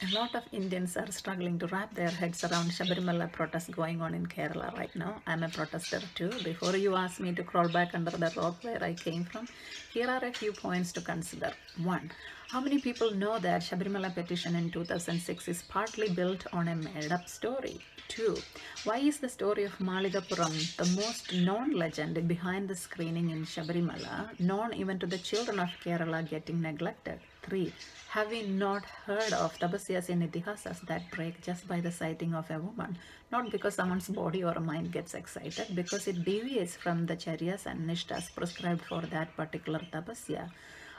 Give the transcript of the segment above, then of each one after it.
A lot of Indians are struggling to wrap their heads around Sabarimala protests going on in Kerala right now. I'm a protester too. Before you ask me to crawl back under the rock where I came from, here are a few points to consider. 1. How many people know that Sabarimala petition in 2006 is partly built on a made-up story? 2. Why is the story of Maligapuram the most known legend behind the screening in Sabarimala, known even to the children of Kerala getting neglected? 3. Have we not heard of tapasyas in Itihasas that break just by the sighting of a woman? Not because someone's body or mind gets excited, because it deviates from the charyas and nishtas prescribed for that particular tapasya.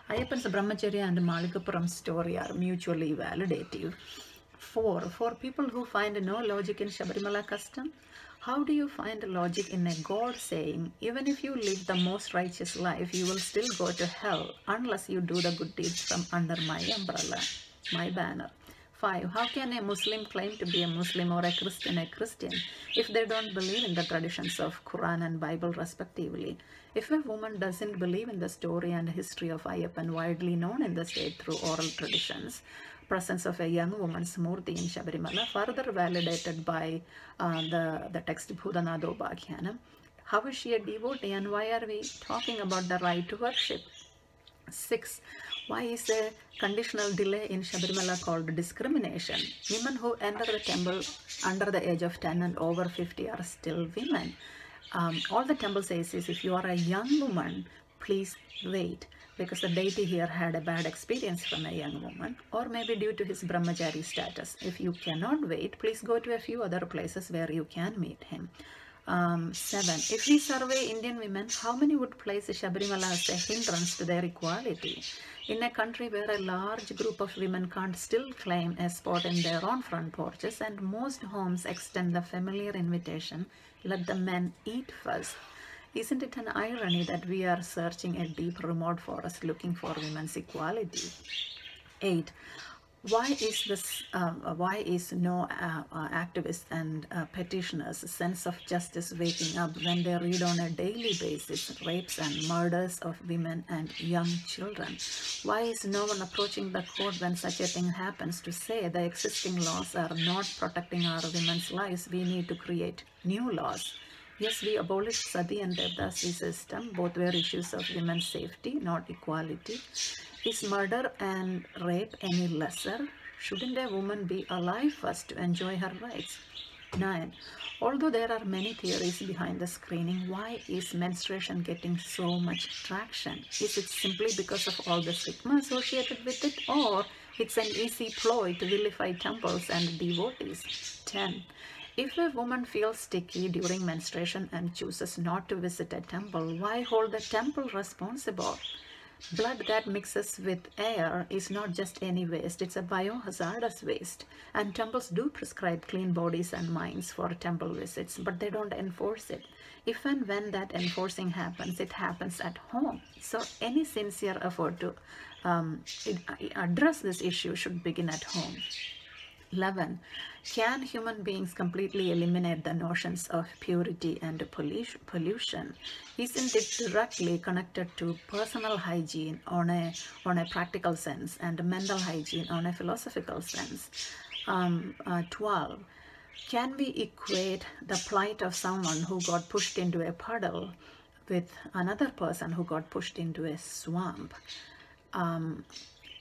Ayyappan's Brahmacharya and Maligapuram story are mutually validative. 4. For people who find no logic in Sabarimala custom, how do you find logic in a God saying, even if you live the most righteous life, you will still go to hell unless you do the good deeds from under my umbrella, my banner? 5. How can a Muslim claim to be a Muslim or a Christian if they don't believe in the traditions of Quran and Bible respectively? If a woman doesn't believe in the story and history of Ayyappan widely known in the state through oral traditions, presence of a young woman's murti in Sabarimala, further validated by the text Bhudanado Bhakyanam, how is she a devotee and why are we talking about the right to worship? 6. Why is a conditional delay in Sabarimala called discrimination? Women who enter the temple under the age of 10 and over 50 are still women. All the temple says is, if you are a young woman, please wait, because the deity here had a bad experience from a young woman, or maybe due to his brahmachari status. If you cannot wait, please go to a few other places where you can meet him. 7. If we survey Indian women, how many would place Sabarimala as a hindrance to their equality? In a country where a large group of women can't still claim a spot in their own front porches and most homes extend the familiar invitation, let the men eat first. Isn't it an irony that we are searching a deep remote forest looking for women's equality? 8. Why is no activists and petitioners' sense of justice waking up when they read on a daily basis rapes and murders of women and young children? Why is no one approaching the court when such a thing happens to say the existing laws are not protecting our women's lives, we need to create new laws? Yes, we abolished Sati and Devdasi system. Both were issues of women's safety, not equality. Is murder and rape any lesser? Shouldn't a woman be alive first to enjoy her rights? 9. Although there are many theories behind the screening, why is menstruation getting so much traction? Is it simply because of all the stigma associated with it, or it's an easy ploy to vilify temples and devotees? 10. If a woman feels sticky during menstruation and chooses not to visit a temple, why hold the temple responsible? Blood that mixes with air is not just any waste, it's a biohazardous waste. And temples do prescribe clean bodies and minds for temple visits, but they don't enforce it. If and when that enforcing happens, it happens at home. So any sincere effort to address this issue should begin at home. 11. Can human beings completely eliminate the notions of purity and pollution? Isn't it directly connected to personal hygiene on a practical sense and mental hygiene on a philosophical sense? 12. Can we equate the plight of someone who got pushed into a puddle with another person who got pushed into a swamp?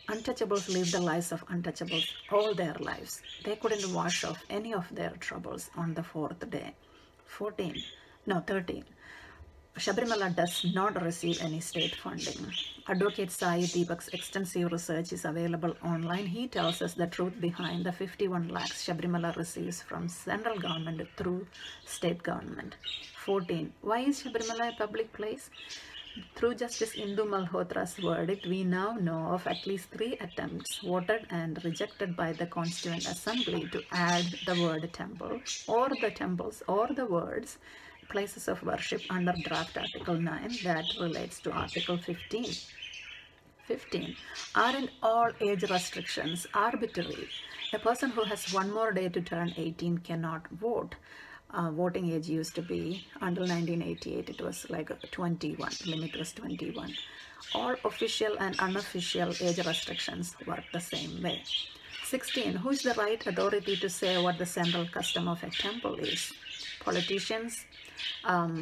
Untouchables live the lives of untouchables all their lives. They couldn't wash off any of their troubles on the 4th day. 13. Sabarimala does not receive any state funding. Advocate Sai Deepak's extensive research is available online. He tells us the truth behind the 51 lakhs Sabarimala receives from central government through state government. 14. Why is Sabarimala a public place? Through Justice Indu Malhotra's verdict, we now know of at least 3 attempts voted and rejected by the Constituent Assembly to add the word temple or the temples or the words places of worship under draft Article 9 that relates to Article 15. 15. Aren't all age restrictions arbitrary? A person who has one more day to turn 18 cannot vote. Voting age used to be, until 1988, it was like 21, limit was 21. All official and unofficial age restrictions work the same way. 16. Who is the right authority to say what the central custom of a temple is? Politicians,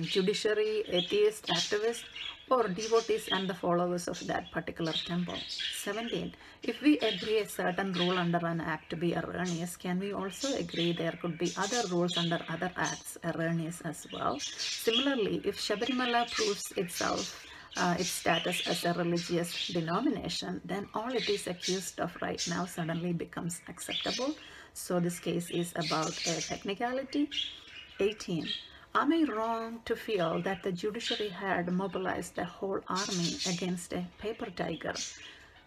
judiciary, atheist, activists, or devotees and the followers of that particular temple. 17. If we agree a certain rule under an act to be erroneous, can we also agree there could be other rules under other acts erroneous as well? Similarly, if Sabarimala proves itself its status as a religious denomination, then all it is accused of right now suddenly becomes acceptable. So this case is about a technicality. 18. Am I wrong to feel that the judiciary had mobilized a whole army against a paper tiger?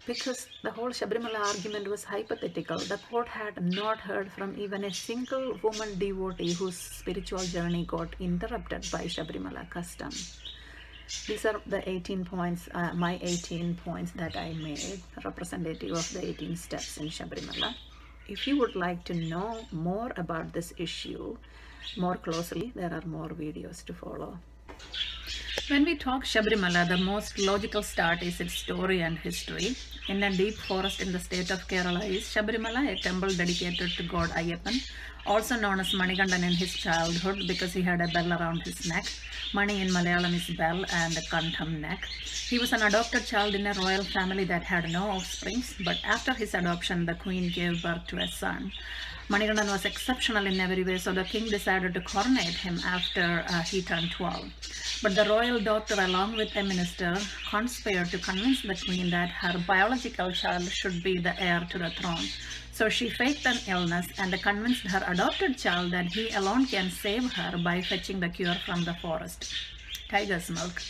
Because the whole Sabarimala argument was hypothetical. The court had not heard from even a single woman devotee whose spiritual journey got interrupted by Sabarimala custom. These are the 18 points, my 18 points that I made, representative of the 18 steps in Sabarimala. If you would like to know more about this issue more closely, there are more videos to follow. When we talk Sabarimala, the most logical start is its story and history. In a deep forest in the state of Kerala is Sabarimala, a temple dedicated to God Ayyappan, also known as Manikandan in his childhood because he had a bell around his neck. Mani in Malayalam is bell and Kantham neck. He was an adopted child in a royal family that had no offsprings, but after his adoption, the queen gave birth to a son. Manikandan was exceptional in every way, so the king decided to coronate him after he turned 12. But the royal daughter, along with a minister, conspired to convince the queen that her biological child should be the heir to the throne. So she faked an illness and convinced her adopted child that he alone can save her by fetching the cure from the forest, tiger's milk.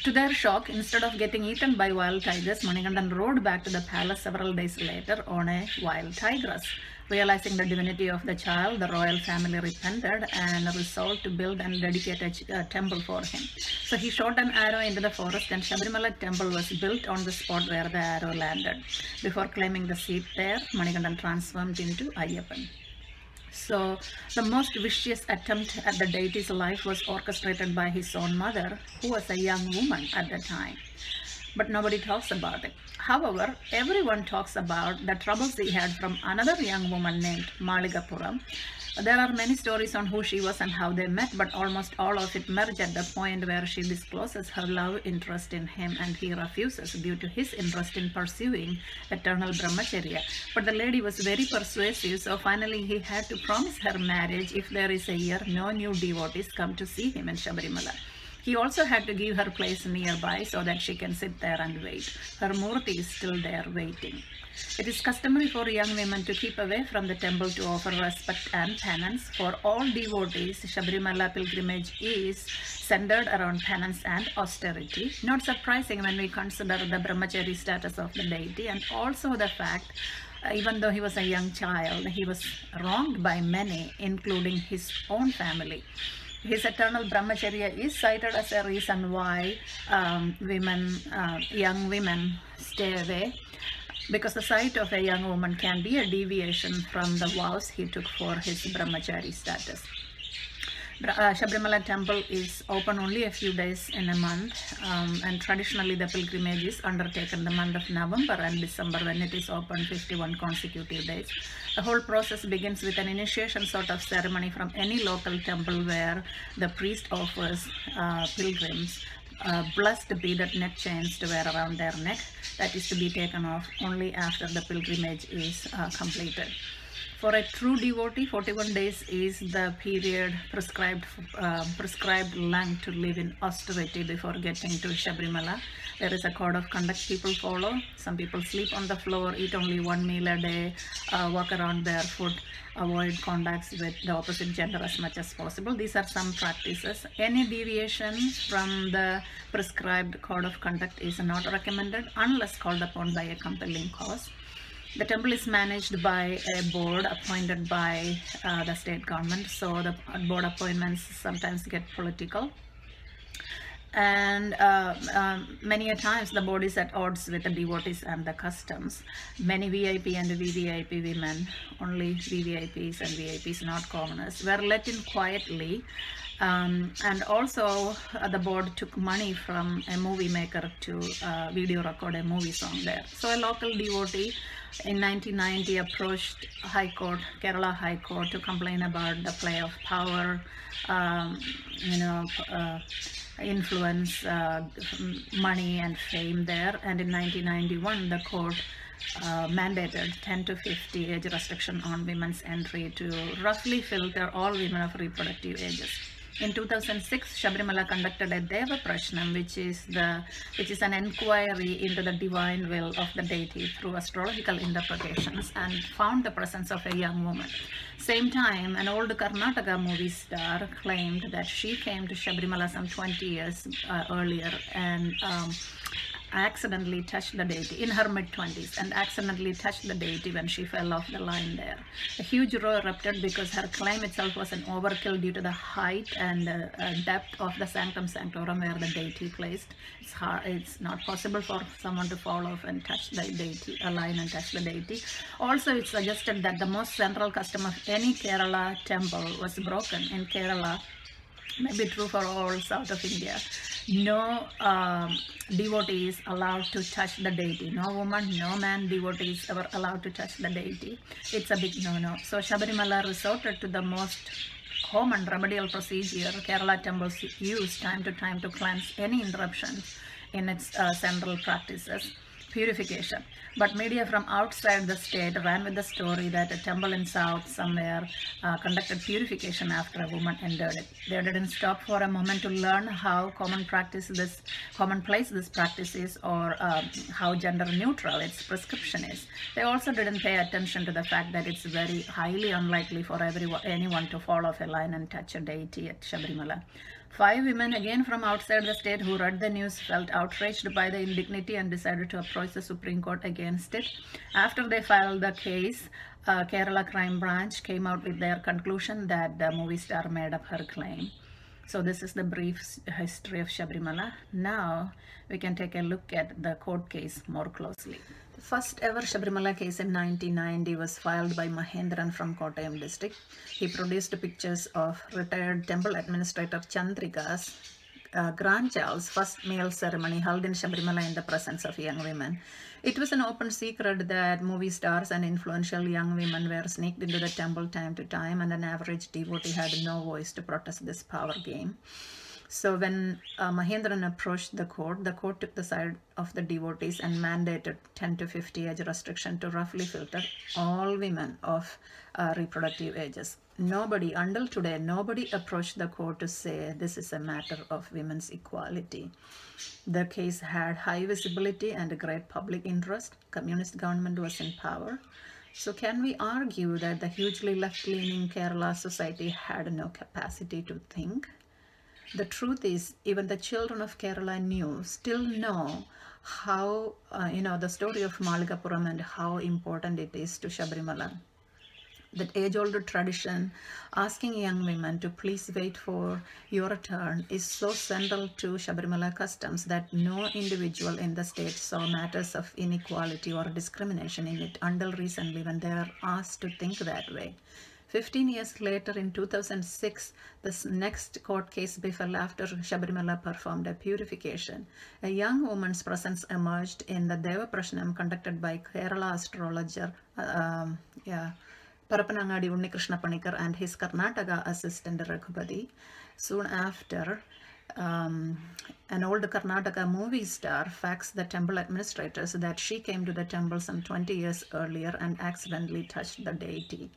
To their shock, instead of getting eaten by wild tigers, Manikandan rode back to the palace several days later on a wild tigress. Realizing the divinity of the child, the royal family repented and resolved to build and dedicate a temple for him. So he shot an arrow into the forest and Sabarimala temple was built on the spot where the arrow landed. Before claiming the seat there, Manikandan transformed into Ayyappan. So the most vicious attempt at the deity's life was orchestrated by his own mother, who was a young woman at the time. But nobody talks about it. However, everyone talks about the troubles he had from another young woman named Maligapuram. There are many stories on who she was and how they met, but almost all of it merge at the point where she discloses her love interest in him and he refuses due to his interest in pursuing eternal brahmacharya. But the lady was very persuasive, so finally he had to promise her marriage if there is a year no new devotees come to see him in Sabarimala. He also had to give her place nearby so that she can sit there and wait. Her murti is still there waiting. It is customary for young women to keep away from the temple to offer respect and penance. For all devotees, Sabarimala pilgrimage is centered around penance and austerity. Not surprising when we consider the brahmachari status of the deity and also the fact even though he was a young child, he was wronged by many, including his own family. His eternal brahmacharya is cited as a reason why young women stay away, because the sight of a young woman can be a deviation from the vows he took for his brahmachari status. Sabarimala temple is open only a few days in a month, and traditionally the pilgrimage is undertaken the month of November and December when it is open 51 consecutive days. The whole process begins with an initiation sort of ceremony from any local temple where the priest offers pilgrims blessed beaded neck chains to wear around their neck. That is to be taken off only after the pilgrimage is completed. For a true devotee, 41 days is the period prescribed length to live in austerity before getting to Sabarimala. There is a code of conduct people follow. Some people sleep on the floor, eat only one meal a day, walk around barefoot, avoid contacts with the opposite gender as much as possible. These are some practices. Any deviation from the prescribed code of conduct is not recommended unless called upon by a compelling cause. The temple is managed by a board appointed by the state government, so the board appointments sometimes get political. And many a times the board is at odds with the devotees and the customs. Many VIP and VVIP women, only VVIPs and VIPs, not commoners, were let in quietly. And also the board took money from a movie maker to video record a movie song there. So a local devotee in 1990 approached Kerala High Court to complain about the play of power, influence, money and fame there. And in 1991 the court mandated 10 to 50 age restriction on women's entry to roughly filter all women of reproductive ages. In 2006, Sabarimala conducted a Deva Prashnam, which is an inquiry into the divine will of the deity through astrological interpretations, and found the presence of a young woman. Same time, an old Karnataka movie star claimed that she came to Sabarimala some 20 years earlier and accidentally touched the deity in her mid-20s and accidentally touched the deity when she fell off the line there. A huge row erupted because her claim itself was an overkill due to the height and depth of the sanctum sanctorum where the deity placed. It's not possible for someone to fall off and touch the deity, a line and touch the deity. Also, it suggested that the most central custom of any Kerala temple was broken in Kerala. Maybe true for all south of India. No devotee is allowed to touch the deity. No woman, no man devotee is ever allowed to touch the deity. It's a big no-no. So Sabarimala resorted to the most common remedial procedure Kerala temples use time to time to cleanse any interruptions in its central practices: purification. But media from outside the state ran with the story that a temple in south somewhere conducted purification after a woman entered it. They didn't stop for a moment to learn how commonplace this practice is, or how gender neutral its prescription is. They also didn't pay attention to the fact that it's very highly unlikely for anyone to fall off a line and touch a deity at Sabarimala. 5 women, again from outside the state, who read the news felt outraged by the indignity and decided to approach the Supreme Court against it. After they filed the case, Kerala Crime Branch came out with their conclusion that the movie star made up her claim. So this is the brief history of Sabarimala. Now we can take a look at the court case more closely. The first ever Sabarimala case in 1990 was filed by Mahendran from Kottayam district. He produced pictures of retired temple administrator Chandrika's grandchild's first meal ceremony held in Sabarimala in the presence of young women. It was an open secret that movie stars and influential young women were sneaked into the temple time to time, and an average devotee had no voice to protest this power game. So when Mahendran approached the court took the side of the devotees and mandated 10 to 50 age restriction to roughly filter all women of reproductive ages. Until today, nobody approached the court to say this is a matter of women's equality. The case had high visibility and great public interest. Communist government was in power. So can we argue that the hugely left-leaning Kerala society had no capacity to think? The truth is, even the children of Kerala still know how, the story of Malikapuram and how important it is to Sabarimala. That age-old tradition, asking young women to please wait for your turn, is so central to Sabarimala customs that no individual in the state saw matters of inequality or discrimination in it until recently, when they are asked to think that way. 15 years later, in 2006, this next court case befell after Sabarimala performed a purification. A young woman's presence emerged in the Deva Prashnam conducted by Kerala astrologer Parapanangadi Unnikrishna Panikar and his Karnataka assistant Raghupati. Soon after, an old Karnataka movie star faxed the temple administrators that she came to the temple some 20 years earlier and accidentally touched the deity.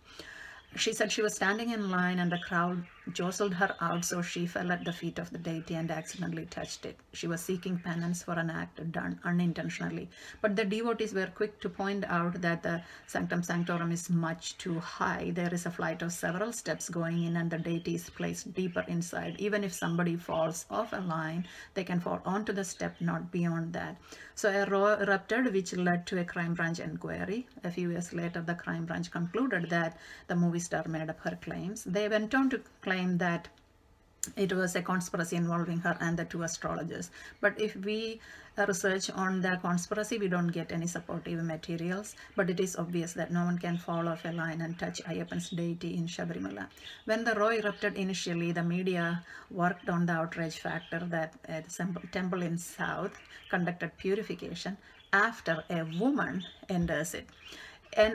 She said she was standing in line and the crowd jostled her out, so she fell at the feet of the deity and accidentally touched it. She was seeking penance for an act done unintentionally. But the devotees were quick to point out that the sanctum sanctorum is much too high. There is a flight of several steps going in and the deity is placed deeper inside. Even if somebody falls off a line, they can fall onto the step, not beyond that. So a row erupted, which led to a crime branch inquiry. A few years later, the crime branch concluded that the movie star made up her claims. They went on to claim that it was a conspiracy involving her and the two astrologers. But if we research on the conspiracy, we don't get any supportive materials. But it is obvious that no one can fall off a line and touch Ayyappan's deity in Sabarimala. When the row erupted initially, the media worked on the outrage factor that the temple in South conducted purification after a woman enters it.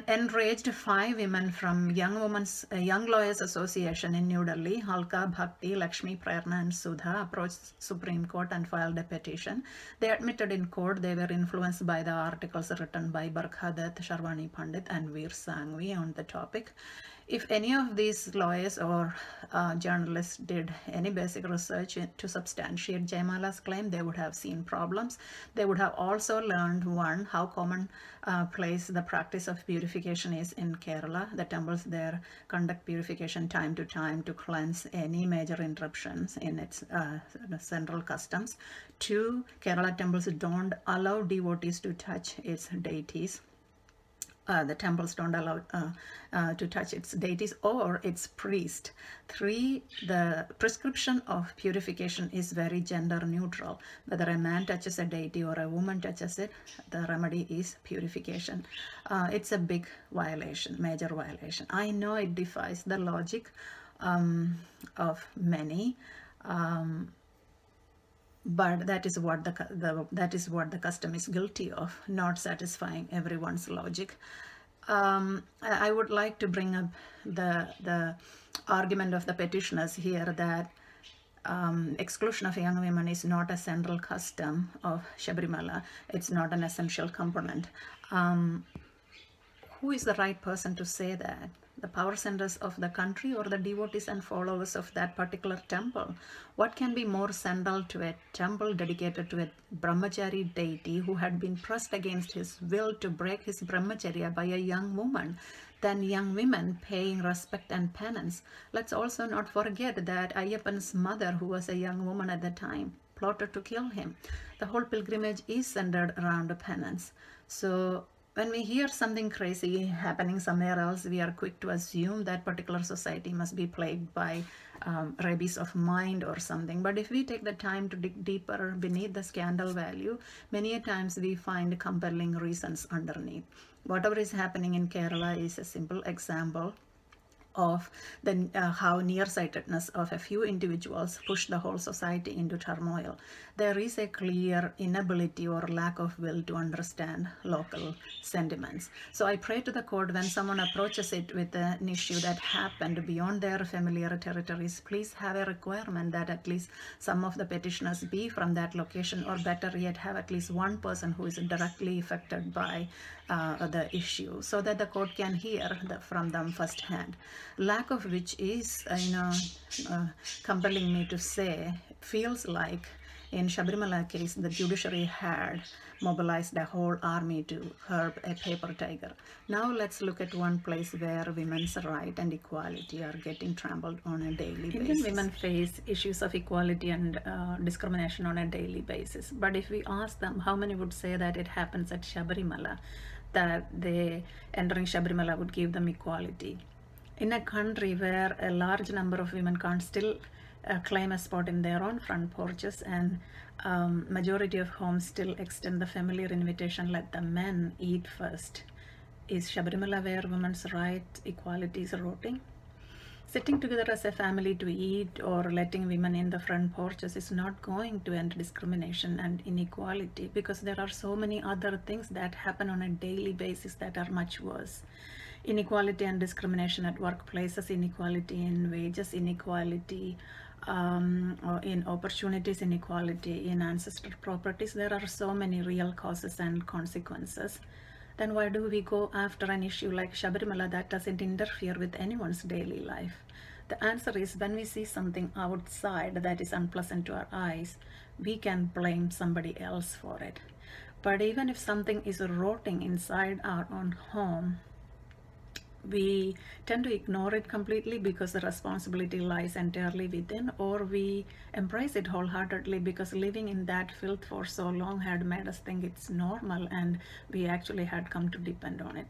Enraged, 5 women from Young Lawyers Association in New Delhi, Halka, Bhakti, Lakshmi, Prerna and Sudha, approached Supreme Court and filed a petition. They admitted in court they were influenced by the articles written by Barkhadat, Sharwani Pandit and Veer Sanghvi on the topic. If any of these lawyers or journalists did any basic research to substantiate Jayamala's claim, they would have seen problems. They would have also learned, one, how common place the practice of purification is in Kerala. The temples there conduct purification time to time to cleanse any major interruptions in its central customs. 2, Kerala temples don't allow devotees to touch its deities. The temples don't allow to touch its deities or its priest. 3, the prescription of purification is very gender neutral. Whether a man touches a deity or a woman touches it, the remedy is purification. It's a big violation, major violation. I know it defies the logic of many. But that is what the custom is guilty of, not satisfying everyone's logic. I would like to bring up the argument of the petitioners here that exclusion of young women is not a central custom of Sabarimala. It's not an essential component. Who is the right person to say that? The power centers of the country or the devotees and followers of that particular temple? What can be more central to a temple dedicated to a brahmachari deity who had been pressed against his will to break his brahmacharya by a young woman than young women paying respect and penance? Let's also not forget that Ayyappan's mother, who was a young woman at the time, plotted to kill him. The whole pilgrimage is centered around penance. So when we hear something crazy happening somewhere else, we are quick to assume that particular society must be plagued by rabies of mind or something. But if we take the time to dig deeper beneath the scandal value, many a times we find compelling reasons underneath. Whatever is happening in Kerala is a simple example of the how nearsightedness of a few individuals push the whole society into turmoil. There is a clear inability or lack of will to understand local sentiments. So I pray to the court, when someone approaches it with an issue that happened beyond their familiar territories, please have a requirement that at least some of the petitioners be from that location, or better yet, have at least one person who is directly affected by the issue, so that the court can hear from them firsthand. Lack of which is, compelling me to say, feels like in Sabarimala case, the judiciary had mobilized a whole army to curb a paper tiger. Now let's look at one place where women's right and equality are getting trampled on a daily basis. Indian women face issues of equality and discrimination on a daily basis. But if we ask them, how many would say that it happens at Sabarimala, that they entering Sabarimala would give them equality? In a country where a large number of women can't still claim a spot in their own front porches, and majority of homes still extend the familiar invitation, let the men eat first, is Sabarimala where women's right equality is rotting? Sitting together as a family to eat or letting women in the front porches is not going to end discrimination and inequality, because there are so many other things that happen on a daily basis that are much worse. Inequality and discrimination at workplaces, inequality in wages, inequality or in opportunities, inequality in ancestral properties. There are so many real causes and consequences. Then why do we go after an issue like Sabarimala that doesn't interfere with anyone's daily life? The answer is, when we see something outside that is unpleasant to our eyes, we can blame somebody else for it. But even if something is rotting inside our own home, we tend to ignore it completely because the responsibility lies entirely within, or we embrace it wholeheartedly because living in that filth for so long had made us think it's normal, and we actually had come to depend on it.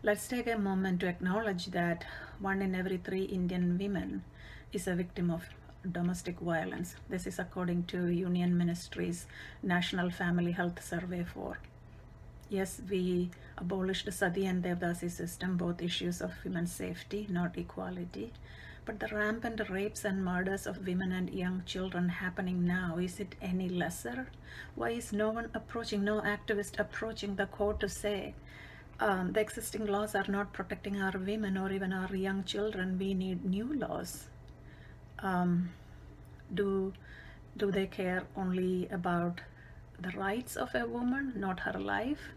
Let's take a moment to acknowledge that 1 in every 3 Indian women is a victim of domestic violence. This is according to Union Ministry's National Family Health Survey 4. Yes, we abolished Sati and Devdasi system, both issues of women's safety, not equality. But the rampant rapes and murders of women and young children happening now, is it any lesser? Why is no one approaching, no activist approaching the court to say, the existing laws are not protecting our women or even our young children, we need new laws? Do they care only about the rights of a woman, not her life?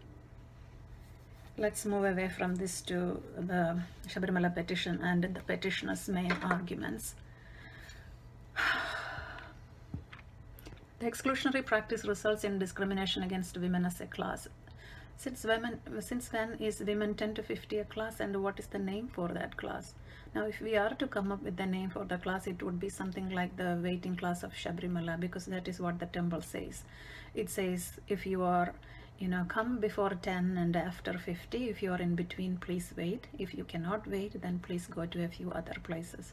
Let's move away from this to the Sabarimala petition and the petitioner's main arguments. The exclusionary practice results in discrimination against women as a class. Since when is women 10 to 50 a class, and what is the name for that class? Now, if we are to come up with the name for the class, it would be something like the waiting class of Sabarimala, because that is what the temple says. It says, if you are, come before 10 and after 50, if you are in between, please wait. If you cannot wait, then please go to a few other places.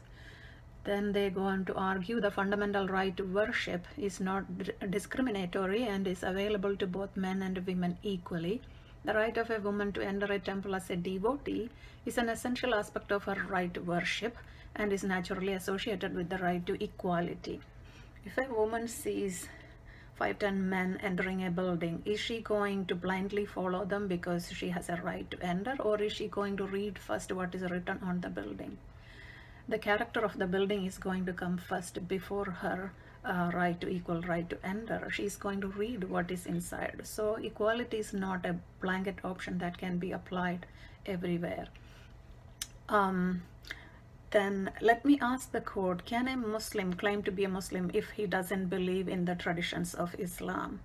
Then they go on to argue the fundamental right to worship is not discriminatory and is available to both men and women equally. The right of a woman to enter a temple as a devotee is an essential aspect of her right to worship and is naturally associated with the right to equality. If a woman sees 5-10 men entering a building, is she going to blindly follow them because she has a right to enter, or is she going to read first what is written on the building? The character of the building is going to come first before her equal right to enter. She is going to read what is inside. So equality is not a blanket option that can be applied everywhere. Then let me ask the court, can a Muslim claim to be a Muslim if he doesn't believe in the traditions of Islam?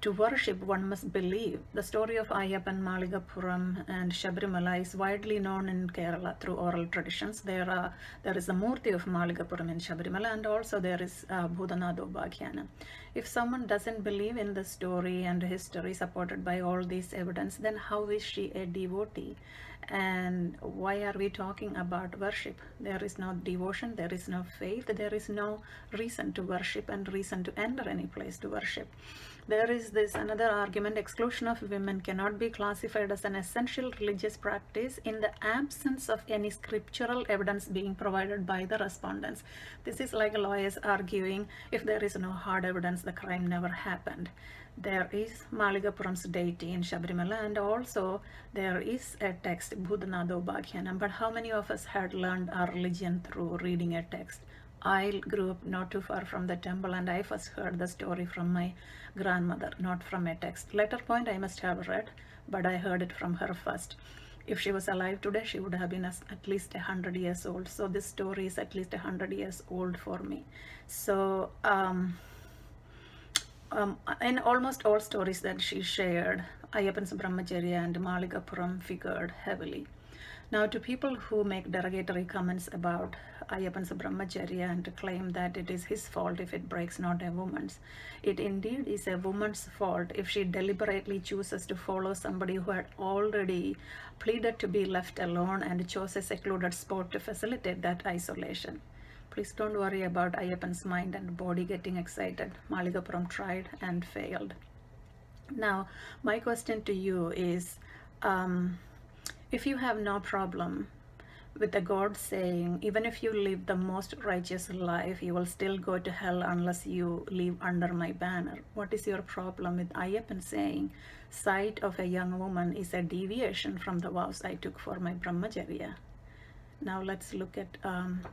To worship, one must believe. The story of Ayyappa and Maligapuram and Sabarimala is widely known in Kerala through oral traditions. There is the Murti of Maligapuram in Sabarimala, and also there is Bhudanadobhagyana. If someone doesn't believe in the story and history supported by all these evidence, then how is she a devotee? And why are we talking about worship? There is no devotion, there is no faith, there is no reason to worship and reason to enter any place to worship. There is this another argument: exclusion of women cannot be classified as an essential religious practice in the absence of any scriptural evidence being provided by the respondents. This is like lawyers arguing, if there is no hard evidence, the crime never happened. There is Maligapuram's deity in Sabarimala, and also there is a text, Bhudanadobhagyana. But how many of us had learned our religion through reading a text? I grew up not too far from the temple, and I first heard the story from my grandmother, not from a text. Later point I must have read, but I heard it from her first. If she was alive today, she would have been at least 100 years old. So this story is at least 100 years old for me. So in almost all stories that she shared, Ayyappan's Brahmacharya and Maligapuram figured heavily. Now, to people who make derogatory comments about Ayyappan's Brahmacharya and claim that it is his fault if it breaks, not a woman's, it indeed is a woman's fault if she deliberately chooses to follow somebody who had already pleaded to be left alone and chose a secluded spot to facilitate that isolation. Please don't worry about Ayyappan's mind and body getting excited. Maligapuram tried and failed. Now, my question to you is, if you have no problem with the God saying, even if you live the most righteous life, you will still go to hell unless you live under my banner, what is your problem with Ayyappan saying, sight of a young woman is a deviation from the vows I took for my Brahmacharya? Now let's look at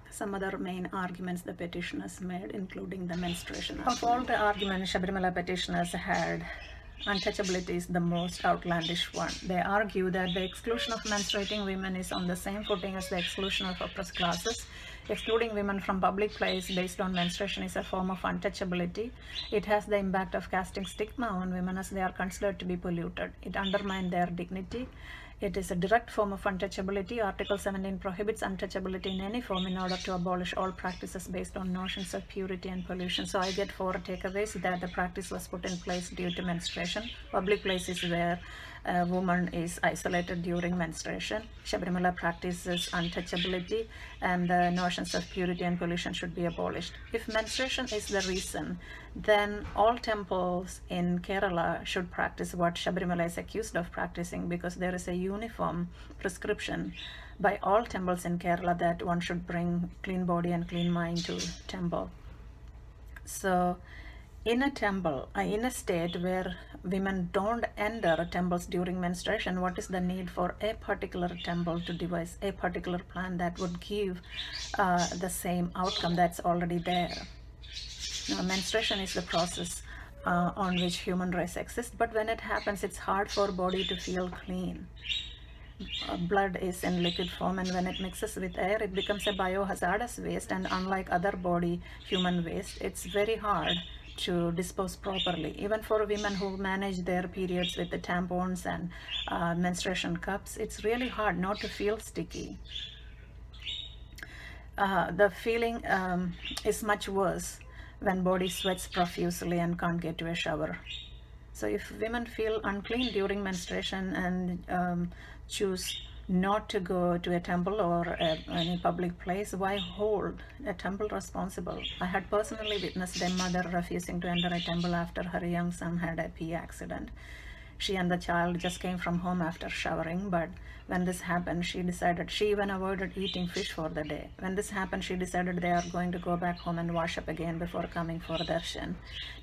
some other main arguments the petitioners made, including the menstruation. Of all the arguments Sabarimala petitioners had, untouchability is the most outlandish one. They argue that the exclusion of menstruating women is on the same footing as the exclusion of oppressed classes. Excluding women from public place based on menstruation is a form of untouchability. It has the impact of casting stigma on women as they are considered to be polluted. It undermines their dignity. It is a direct form of untouchability. Article 17 prohibits untouchability in any form in order to abolish all practices based on notions of purity and pollution. So I get 4 takeaways: that the practice was put in place due to menstruation. Public places where a woman is isolated during menstruation. Sabarimala practices untouchability, and the notions of purity and pollution should be abolished. If menstruation is the reason, then all temples in Kerala should practice what Sabarimala is accused of practicing, because there is a uniform prescription by all temples in Kerala that one should bring clean body and clean mind to temple. So in a temple, in a state where women don't enter temples during menstruation, what is the need for a particular temple to devise a particular plan that would give the same outcome that's already there? Now, menstruation is the process on which human race exists, but when it happens, it's hard for body to feel clean. Blood is in liquid form, and when it mixes with air, it becomes a biohazardous waste, and unlike other body human waste, it's very hard to dispose properly. Even for women who manage their periods with the tampons and menstruation cups, it's really hard not to feel sticky. The feeling is much worse when body sweats profusely and can't get to a shower. So if women feel unclean during menstruation and choose not to go to a temple or any public place, why hold a temple responsible? I had personally witnessed a mother refusing to enter a temple after her young son had a pee accident. She and the child just came from home after showering, but when this happened, she even avoided eating fish for the day. When this happened, she decided they are going to go back home and wash up again before coming for darshan.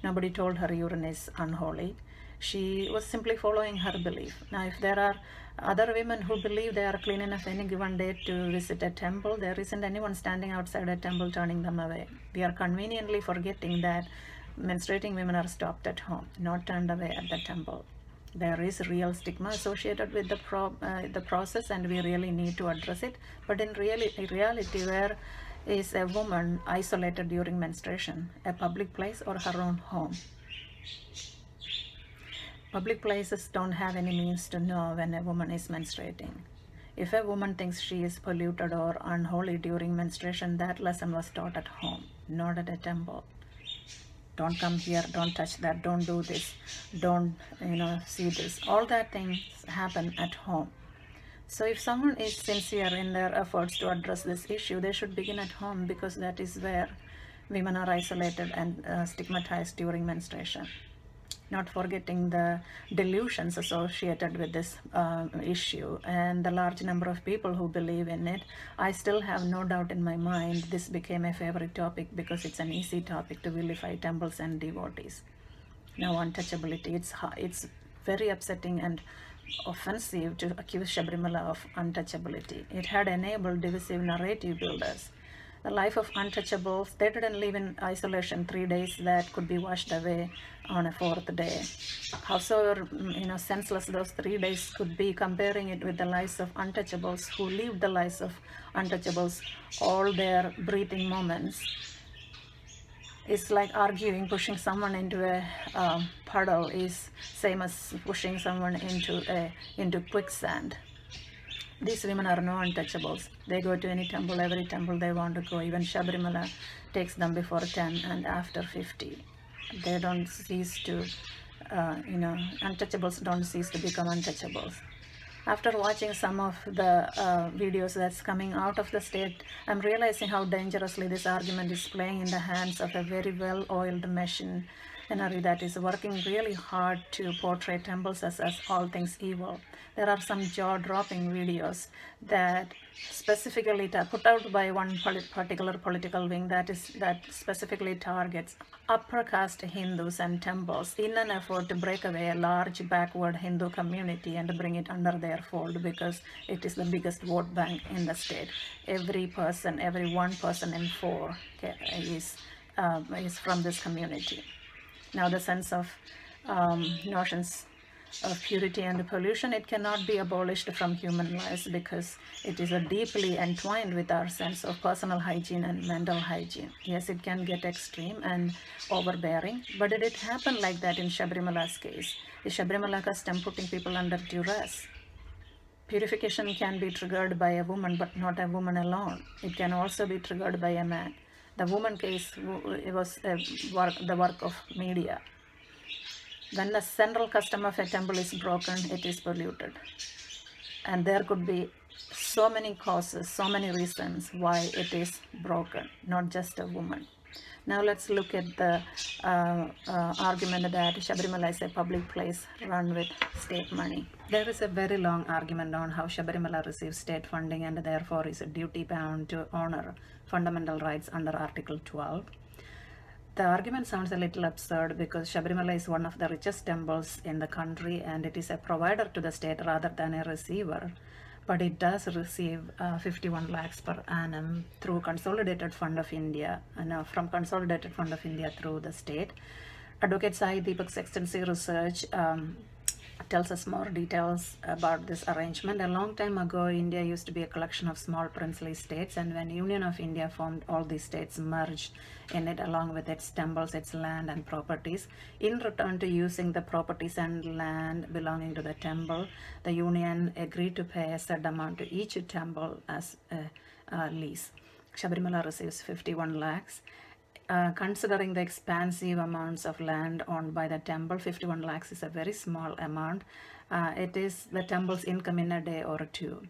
Nobody told her urine is unholy. She was simply following her belief. Now, if there are other women who believe they are clean enough any given day to visit a temple, there isn't anyone standing outside a temple turning them away. We are conveniently forgetting that menstruating women are stopped at home, not turned away at the temple. There is real stigma associated with the process, and we really need to address it. But in reality, where is a woman isolated during menstruation? A public place or her own home? Public places don't have any means to know when a woman is menstruating. If a woman thinks she is polluted or unholy during menstruation, that lesson was taught at home, not at a temple. Don't come here, don't touch that, don't do this, don't see this. All that things happen at home. So if someone is sincere in their efforts to address this issue, they should begin at home, because that is where women are isolated and stigmatized during menstruation. Not forgetting the delusions associated with this issue and the large number of people who believe in it. I still have no doubt in my mind this became a favorite topic because it's an easy topic to vilify temples and devotees. Now, untouchability, it's very upsetting and offensive to accuse Sabarimala of untouchability. It had enabled divisive narrative builders. The life of untouchables, they didn't live in isolation 3 days that could be washed away on a 4th day. However, senseless those 3 days could be, comparing it with the lives of untouchables who lived the lives of untouchables all their breathing moments. It's like arguing, pushing someone into a puddle is same as pushing someone into quicksand. These women are no untouchables. They go to any temple, every temple they want to go. Even Sabarimala takes them before 10 and after 50. They don't cease to, untouchables don't cease to become untouchables. After watching some of the videos that's coming out of the state, I'm realizing how dangerously this argument is playing in the hands of a very well-oiled machinery that is working really hard to portray temples as all things evil. There are some jaw-dropping videos that specifically put out by one particular political wing that specifically targets upper caste Hindus and temples in an effort to break away a large backward Hindu community and bring it under their fold, because it is the biggest vote bank in the state. Every 1 person in 4 is from this community. Now, the sense of notions of purity and pollution, it cannot be abolished from human lives, because it is deeply entwined with our sense of personal hygiene and mental hygiene. Yes, it can get extreme and overbearing, but did it happen like that in Sabarimala's case? Is Sabarimala custom putting people under duress? Purification can be triggered by a woman, but not a woman alone. It can also be triggered by a man. The woman case, it was the work of media. When the central custom of a temple is broken, it is polluted. And there could be so many causes, so many reasons why it is broken, not just a woman. Now let's look at the argument that Sabarimala is a public place run with state money. There is a very long argument on how Sabarimala receives state funding and therefore is duty bound to honor fundamental rights under Article 12. The argument sounds a little absurd because Sabarimala is one of the richest temples in the country and it is a provider to the state rather than a receiver. But it does receive 51 lakhs per annum through Consolidated Fund of India, from Consolidated Fund of India through the state. Advocate Sai Deepak's extensive research tells us more details about this arrangement. A long time ago, India used to be a collection of small princely states, and when Union of India formed, all these states merged in it along with its temples, its land and properties. In return to using the properties and land belonging to the temple, the Union agreed to pay a set amount to each temple as a lease. Sabarimala receives 51 lakhs. Considering the expansive amounts of land owned by the temple, 51 lakhs is a very small amount. It is the temple's income in a day or two.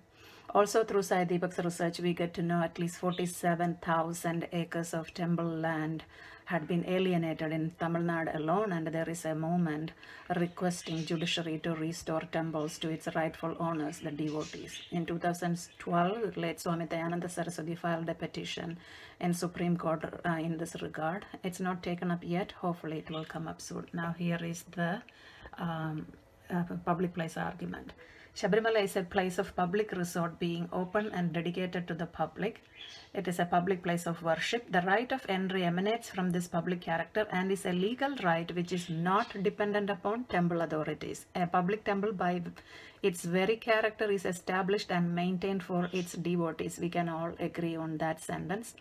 Also, through Sai Deepak's research, we get to know at least 47,000 acres of temple land had been alienated in Tamil Nadu alone, and there is a movement requesting judiciary to restore temples to its rightful owners, the devotees. In 2012, late Swami Dayananda Saraswati filed a petition in Supreme Court in this regard. It's not taken up yet. Hopefully it will come up soon. Now here is the public place argument. Sabarimala is a place of public resort being open and dedicated to the public. It is a public place of worship. The right of entry emanates from this public character and is a legal right which is not dependent upon temple authorities. A public temple by its very character is established and maintained for its devotees. We can all agree on that sentence.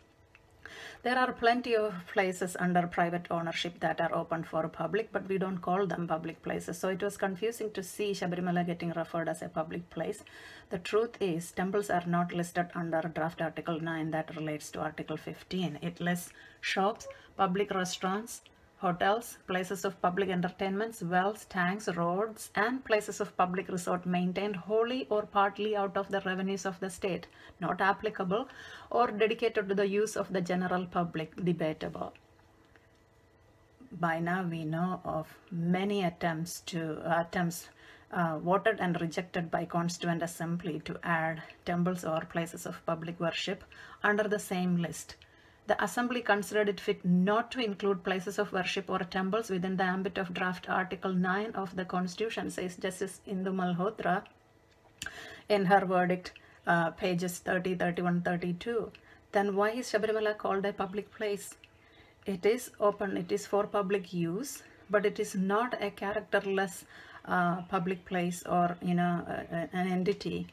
There are plenty of places under private ownership that are open for public, but we don't call them public places. So it was confusing to see Sabarimala getting referred as a public place. The truth is, temples are not listed under draft Article 9 that relates to Article 15. It lists shops, public restaurants, hotels, places of public entertainments, wells, tanks, roads, and places of public resort maintained wholly or partly out of the revenues of the state, not applicable, or dedicated to the use of the general public, debatable. By now we know of many attempts voted and rejected by Constituent Assembly to add temples or places of public worship under the same list. The Assembly considered it fit not to include places of worship or temples within the ambit of draft Article 9 of the Constitution, says Justice Indu Malhotra in her verdict, pages 30, 31, 32. Then why is Sabarimala called a public place? It is open, it is for public use, but it is not a characterless public place or an entity.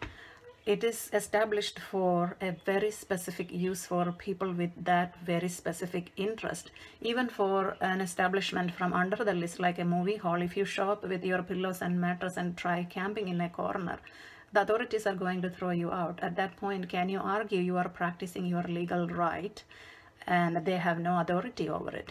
It is established for a very specific use for people with that very specific interest. Even for an establishment from under the list, like a movie hall, if you show up with your pillows and mattress and try camping in a corner, the authorities are going to throw you out. At that point, can you argue you are practicing your legal right and they have no authority over it?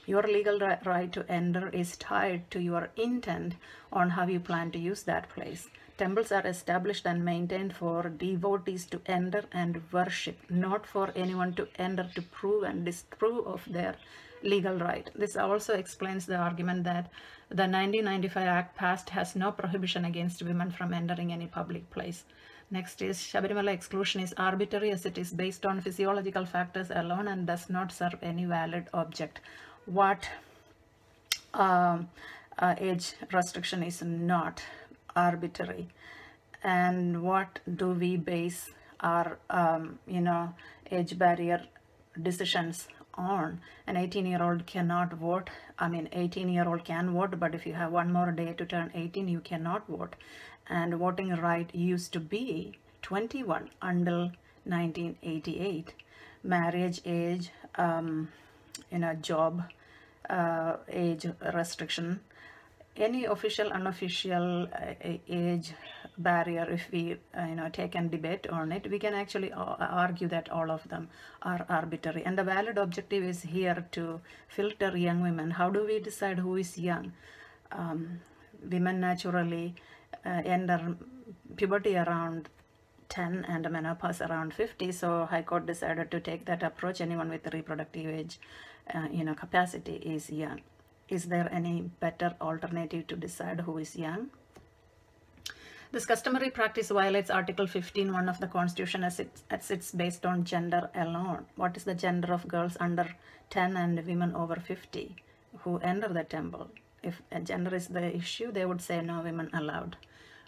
Your legal right to enter is tied to your intent on how you plan to use that place. Temples are established and maintained for devotees to enter and worship, not for anyone to enter to prove and disprove of their legal right. This also explains the argument that the 1995 Act passed has no prohibition against women from entering any public place. Next is, Sabarimala exclusion is arbitrary as it is based on physiological factors alone and does not serve any valid object. What age restriction is not arbitrary, and what do we base our age barrier decisions on? An 18-year-old cannot vote. 18-year-old can vote, but if you have one more day to turn 18, you cannot vote. And voting right used to be 21 until 1988. Marriage age, job age restriction, any official, unofficial age barrier, if we take and debate on it, we can actually argue that all of them are arbitrary. And the valid objective is here to filter young women. How do we decide who is young? women naturally enter puberty around 10 and menopause around 50. So High Court decided to take that approach. Anyone with reproductive age, capacity is young. Is there any better alternative to decide who is young? This customary practice violates Article 15(1) of the Constitution as it's based on gender alone. What is the gender of girls under 10 and women over 50 who enter the temple? If gender is the issue, they would say no women allowed.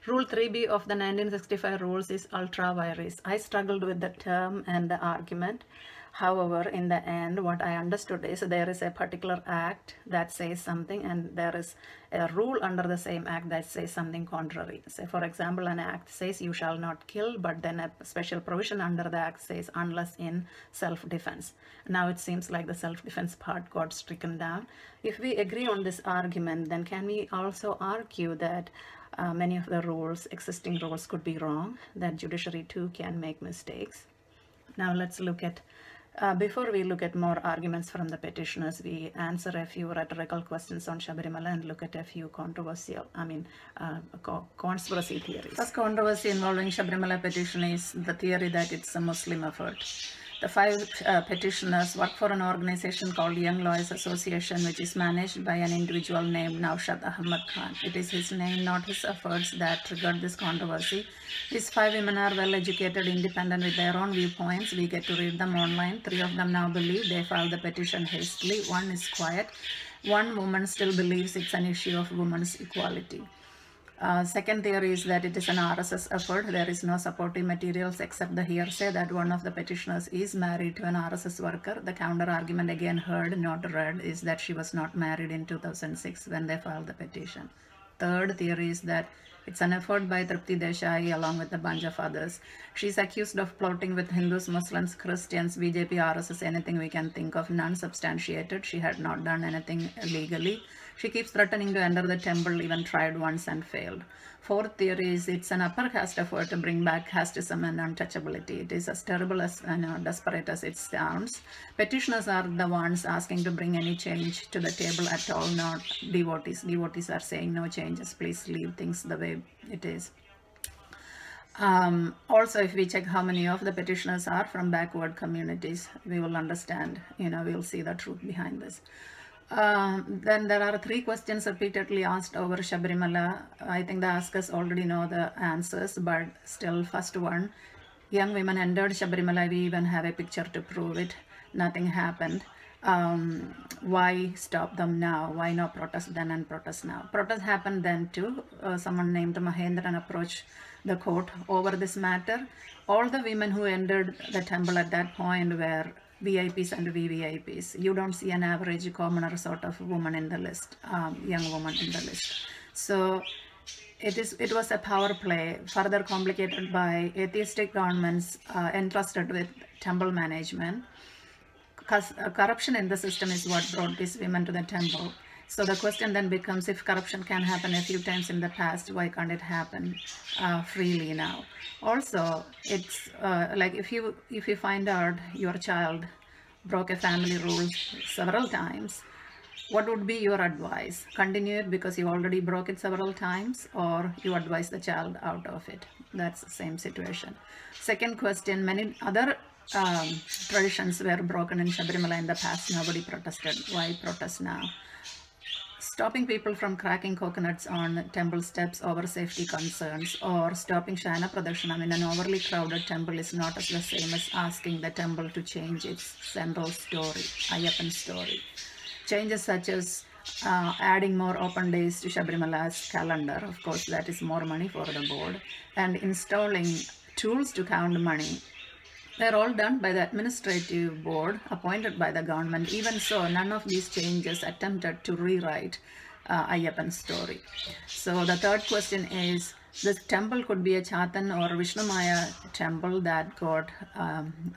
Rule 3B of the 1965 rules is ultra vires. I struggled with the term and the argument. However, in the end, what I understood is there is a particular act that says something and there is a rule under the same act that says something contrary. Say, for example, an act says you shall not kill, but then a special provision under the act says unless in self-defense. Now it seems like the self-defense part got stricken down. If we agree on this argument, then can we also argue that many of the rules, existing rules, could be wrong, that judiciary too can make mistakes? Now let's look at before we look at more arguments from the petitioners, we answer a few rhetorical questions on Sabarimala and look at a few controversial, conspiracy theories. First controversy involving Sabarimala petition is the theory that it's a Muslim effort. The 5 petitioners work for an organization called Young Lawyers Association, which is managed by an individual named Naushad Ahmad Khan. It is his name, not his efforts, that triggered this controversy. These 5 women are well educated, independent, with their own viewpoints. We get to read them online. 3 of them now believe. They filed the petition hastily. 1 is quiet. 1 woman still believes it's an issue of women's equality. Second theory is that it is an RSS effort. There is no supportive materials except the hearsay that one of the petitioners is married to an RSS worker. The counter argument, again heard, not read, is that she was not married in 2006 when they filed the petition. Third theory is that it's an effort by Tripti Desai along with a bunch of others. She's accused of plotting with Hindus, Muslims, Christians, BJP, RSS, anything we can think of, none substantiated. She had not done anything illegally. She keeps threatening to enter the temple, even tried once and failed. Fourth theory is it's an upper caste effort to bring back casteism and untouchability. It is as terrible as desperate as it sounds. Petitioners are the ones asking to bring any change to the table at all, not devotees. Devotees are saying no changes, please leave things the way it is. Also, if we check how many of the petitioners are from backward communities, we will understand, we'll see the truth behind this. Then there are 3 questions repeatedly asked over Sabarimala. I think the askers already know the answers, but still, first one, young women entered Sabarimala. We even have a picture to prove it. Nothing happened. Why stop them now? Why not protest then and protest now? Protest happened then too. Someone named Mahendran approached the court over this matter. All the women who entered the temple at that point were VIPs and VVIPs. You don't see an average commoner sort of woman in the list, young woman in the list. So it was a power play, further complicated by atheistic governments entrusted with temple management. Corruption in the system is what brought these women to the temple. So the question then becomes, if corruption can happen a few times in the past, why can't it happen freely now? Also, it's like if you find out your child broke a family rule several times, what would be your advice? Continue it because you already broke it several times, or you advise the child out of it? That's the same situation. Second question, many other traditions were broken in Sabarimala in the past. Nobody protested. Why protest now? Stopping people from cracking coconuts on temple steps over safety concerns, or stopping Shayana Pradarshana in an overly crowded temple is not as the same as asking the temple to change its central story, Ayyappan story. Changes such as adding more open days to Sabarimala's calendar, of course that is more money for the board, and installing tools to count money. They're all done by the administrative board appointed by the government. Even so, none of these changes attempted to rewrite Ayyappan's story. So the third question is, this temple could be a Chatan or Vishnumaya temple that got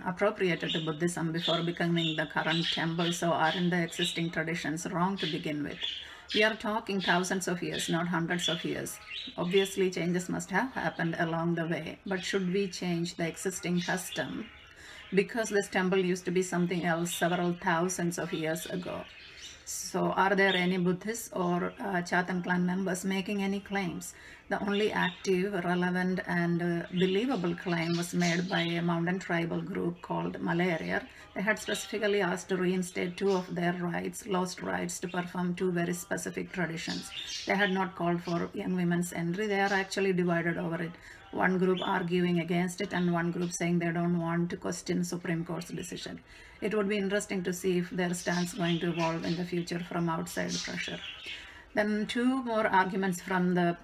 appropriated to Buddhism before becoming the current temple. So aren't the existing traditions wrong to begin with? We are talking thousands of years, not hundreds of years. Obviously, changes must have happened along the way. But should we change the existing custom because this temple used to be something else several thousands of years ago? So are there any Buddhists or Chatham clan members making any claims? The only active, relevant and believable claim was made by a mountain tribal group called Malaria. They had specifically asked to reinstate two of their rights, lost rights, to perform two very specific traditions. They had not called for young women's entry. They are actually divided over it. One group arguing against it and one group saying they don't want to question Supreme Court's decision. It would be interesting to see if their stance is going to evolve in the future from outside pressure. Then two more arguments from the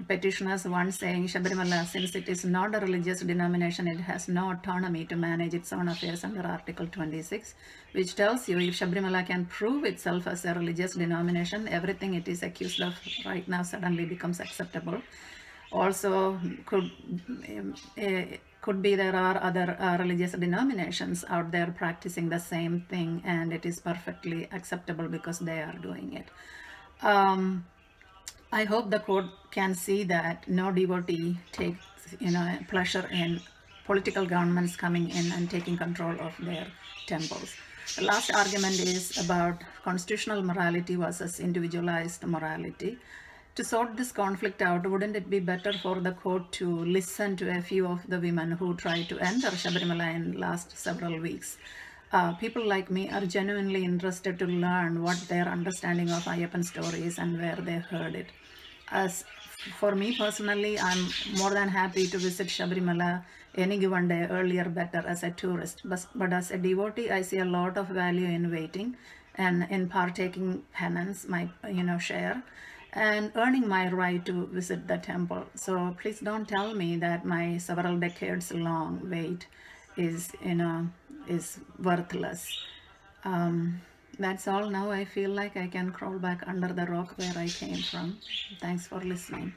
petitioners, one saying Sabarimala, since it is not a religious denomination, it has no autonomy to manage its own affairs under Article 26, which tells you if Sabarimala can prove itself as a religious denomination, everything it is accused of right now suddenly becomes acceptable. Also, could be there are other religious denominations out there practicing the same thing, and it is perfectly acceptable because they are doing it. I hope the court can see that no devotee takes pleasure in political governments coming in and taking control of their temples. The last argument is about constitutional morality versus individualized morality. To sort this conflict out, wouldn't it be better for the court to listen to a few of the women who tried to enter Sabarimala in last several weeks? People like me are genuinely interested to learn what their understanding of Ayyappan story is and where they heard it. As for me personally, I'm more than happy to visit Sabarimala any given day, earlier better, as a tourist. But as a devotee, I see a lot of value in waiting and in partaking penance, my share, and earning my right to visit the temple. So please don't tell me that my several decades long wait is worthless. That's all. Now I feel like I can crawl back under the rock where I came from. Thanks for listening.